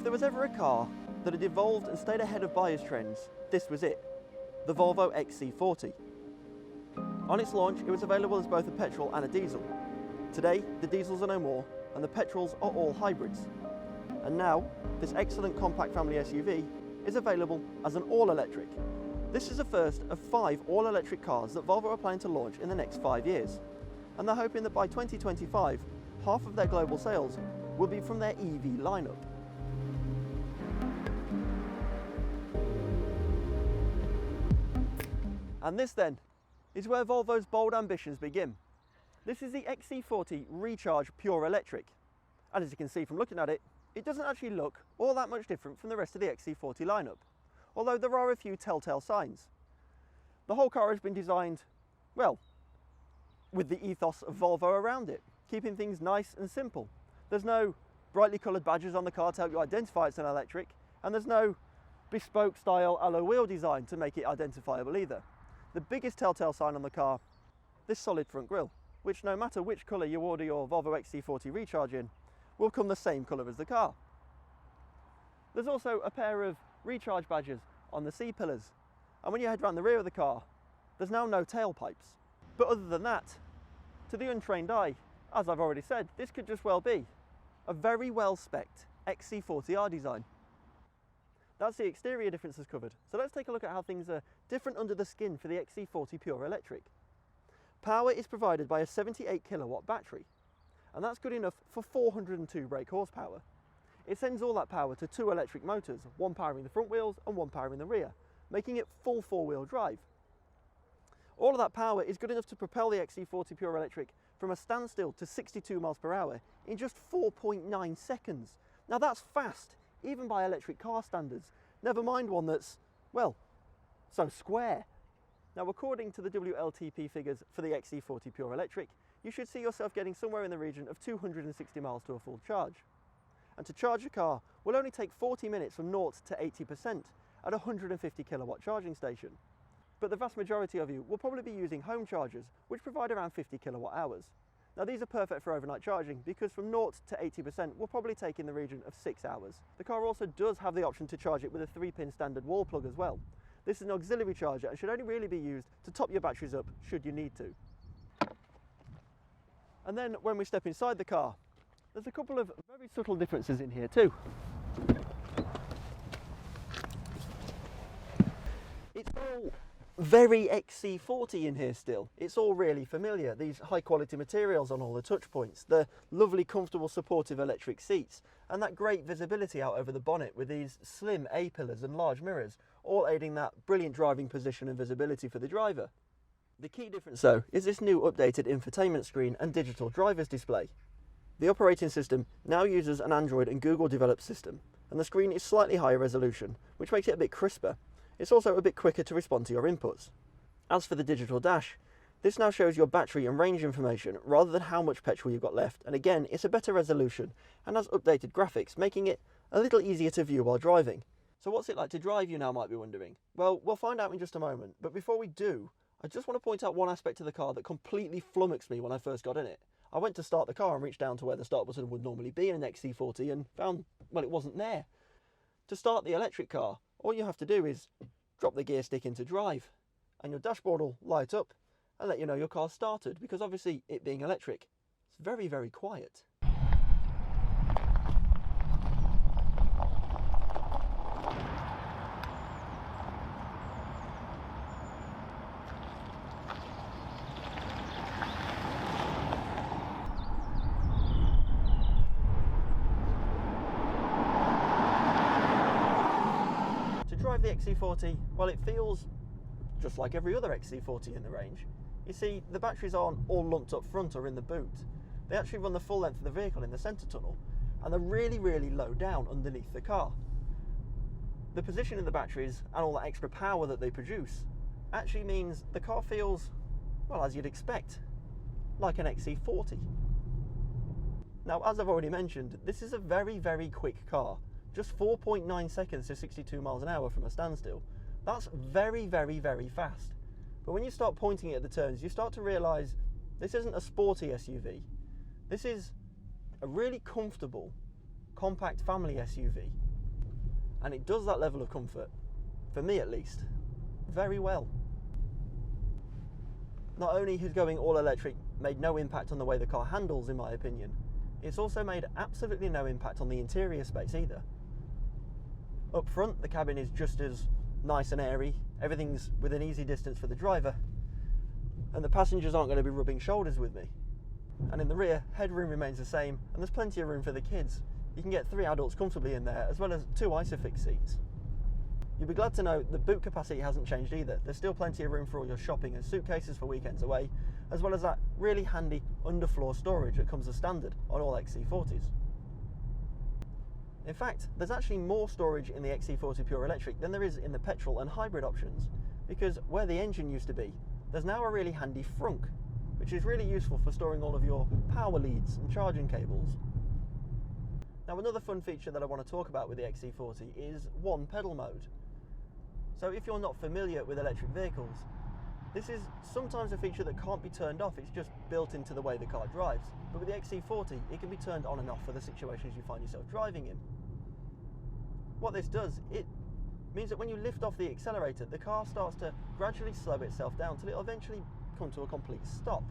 there was ever a car that had evolved and stayed ahead of buyers' trends, this was it, the Volvo XC40. On its launch, it was available as both a petrol and a diesel. Today, the diesels are no more, and the petrols are all hybrids. And now, this excellent compact family SUV is available as an all-electric. This is the first of 5 all-electric cars that Volvo are planning to launch in the next 5 years. And they're hoping that by 2025, half of their global sales will be from their EV lineup. And this then is where Volvo's bold ambitions begin. This is the XC40 Recharge Pure Electric. And as you can see from looking at it, it doesn't actually look all that much different from the rest of the XC40 lineup, although there are a few telltale signs. The whole car has been designed, well, with the ethos of Volvo around it, keeping things nice and simple. There's no brightly coloured badges on the car to help you identify it's an electric, and there's no bespoke style alloy wheel design to make it identifiable either. The biggest telltale sign on the car, this solid front grille, which no matter which colour you order your Volvo XC40 Recharge in, will come the same colour as the car. There's also a pair of recharge badges on the C-pillars, and when you head round the rear of the car, there's now no tailpipes. But other than that, to the untrained eye, as I've already said, this could just well be a very well-spec'd XC40R design. That's the exterior differences covered, so let's take a look at how things are different under the skin for the XC40 Pure Electric. Power is provided by a 78 kilowatt battery, and that's good enough for 402 brake horsepower. It sends all that power to 2 electric motors, one powering the front wheels and one powering the rear, making it full 4-wheel drive. All of that power is good enough to propel the XC40 Pure Electric from a standstill to 62 miles per hour in just 4.9 seconds. Now that's fast, even by electric car standards, never mind one that's, well, so square. Now according to the WLTP figures for the XC40 Pure Electric, you should see yourself getting somewhere in the region of 260 miles to a full charge. And to charge a car will only take 40 minutes from 0 to 80% at a 150 kilowatt charging station. But the vast majority of you will probably be using home chargers, which provide around 50 kilowatt hours. Now these are perfect for overnight charging because from 0 to 80% will probably take in the region of 6 hours. The car also does have the option to charge it with a 3-pin standard wall plug as well. This is an auxiliary charger and should only really be used to top your batteries up should you need to. And then when we step inside the car, there's a couple of very subtle differences in here too. It's all very XC40 in here still. It's all really familiar. These high quality materials on all the touch points, the lovely comfortable supportive electric seats, and that great visibility out over the bonnet with these slim A-pillars and large mirrors, all aiding that brilliant driving position and visibility for the driver. The key difference though is this new updated infotainment screen and digital driver's display. The operating system now uses an Android and Google developed system, and the screen is slightly higher resolution, which makes it a bit crisper. It's also a bit quicker to respond to your inputs. As for the digital dash, this now shows your battery and range information rather than how much petrol you've got left, and again it's a better resolution and has updated graphics, making it a little easier to view while driving. So what's it like to drive, you now might be wondering? Well, we'll find out in just a moment, but before we do, I just want to point out one aspect of the car that completely flummoxed me when I first got in it. I went to start the car and reached down to where the start button would normally be in an XC40 and found, well, it wasn't there. To start the electric car, all you have to do is drop the gear stick into drive and your dashboard will light up and let you know your car's started, because obviously it being electric, it's very, very quiet. The XC40, well, it feels just like every other XC40 in the range. You see, the batteries aren't all lumped up front or in the boot. They actually run the full length of the vehicle in the centre tunnel, and they're really, really low down underneath the car. The position of the batteries and all that extra power that they produce actually means the car feels, well, as you'd expect, like an XC40. Now, as I've already mentioned, this is a very, very quick car. Just 4.9 seconds to 62 miles an hour from a standstill. That's very, very, very fast. But when you start pointing it at the turns, you start to realise this isn't a sporty SUV. This is a really comfortable, compact family SUV and it does that level of comfort, for me at least, very well. Not only has going all electric made no impact on the way the car handles, in my opinion, it's also made absolutely no impact on the interior space either. Up front, the cabin is just as nice and airy, everything's within easy distance for the driver, and the passengers aren't going to be rubbing shoulders with me. And in the rear, headroom remains the same, and there's plenty of room for the kids. You can get 3 adults comfortably in there, as well as 2 ISOFIX seats. You'll be glad to know the boot capacity hasn't changed either. There's still plenty of room for all your shopping and suitcases for weekends away, as well as that really handy underfloor storage that comes as standard on all XC40s. In fact, there's actually more storage in the XC40 Pure Electric than there is in the petrol and hybrid options, because where the engine used to be, there's now a really handy frunk, which is really useful for storing all of your power leads and charging cables. Now, another fun feature that I want to talk about with the XC40 is one pedal mode. So if you're not familiar with electric vehicles, this is sometimes a feature that can't be turned off, it's just built into the way the car drives. But with the XC40, it can be turned on and off for the situations you find yourself driving in. What this does, it means that when you lift off the accelerator, the car starts to gradually slow itself down till it'll eventually come to a complete stop.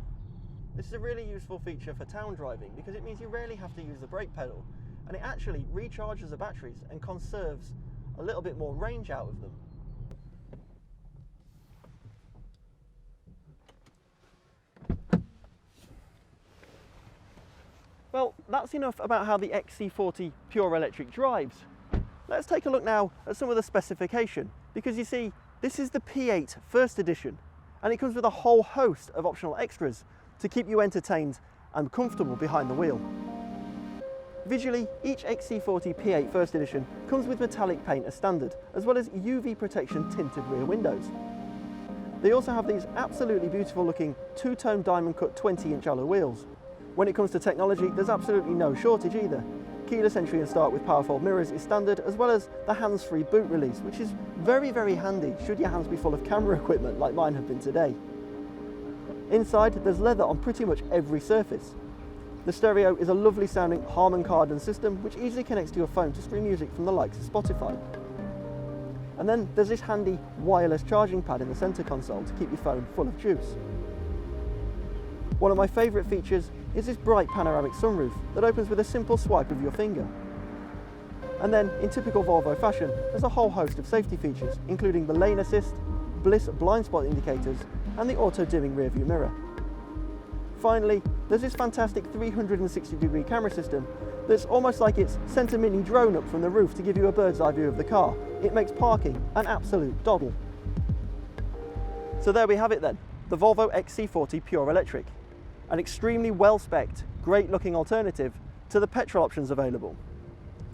This is a really useful feature for town driving because it means you rarely have to use the brake pedal, and it actually recharges the batteries and conserves a little bit more range out of them. Well, that's enough about how the XC40 Pure Electric drives. Let's take a look now at some of the specification, because you see, this is the P8 First Edition, and it comes with a whole host of optional extras to keep you entertained and comfortable behind the wheel. Visually, each XC40 P8 First Edition comes with metallic paint as standard, as well as UV protection tinted rear windows. They also have these absolutely beautiful looking two-tone diamond cut 20-inch alloy wheels. When it comes to technology, there's absolutely no shortage either. Keyless entry and start with power fold mirrors is standard, as well as the hands-free boot release, which is very, very handy should your hands be full of camera equipment like mine have been today. Inside, there's leather on pretty much every surface. The stereo is a lovely sounding Harman Kardon system which easily connects to your phone to stream music from the likes of Spotify. And then there's this handy wireless charging pad in the centre console to keep your phone full of juice. One of my favourite features is this bright panoramic sunroof that opens with a simple swipe of your finger. And then, in typical Volvo fashion, there's a whole host of safety features, including the lane assist, bliss blind spot indicators, and the auto-dimming rearview mirror. Finally, there's this fantastic 360-degree camera system that's almost like it's sent a mini drone up from the roof to give you a bird's eye view of the car. It makes parking an absolute doddle. So there we have it then, the Volvo XC40 Pure Electric. An extremely well-specced, great-looking alternative to the petrol options available.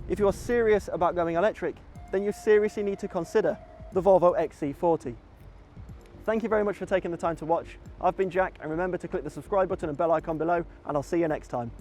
If you're serious about going electric, then you seriously need to consider the Volvo XC40. Thank you very much for taking the time to watch. I've been Jack, and remember to click the subscribe button and bell icon below, and I'll see you next time.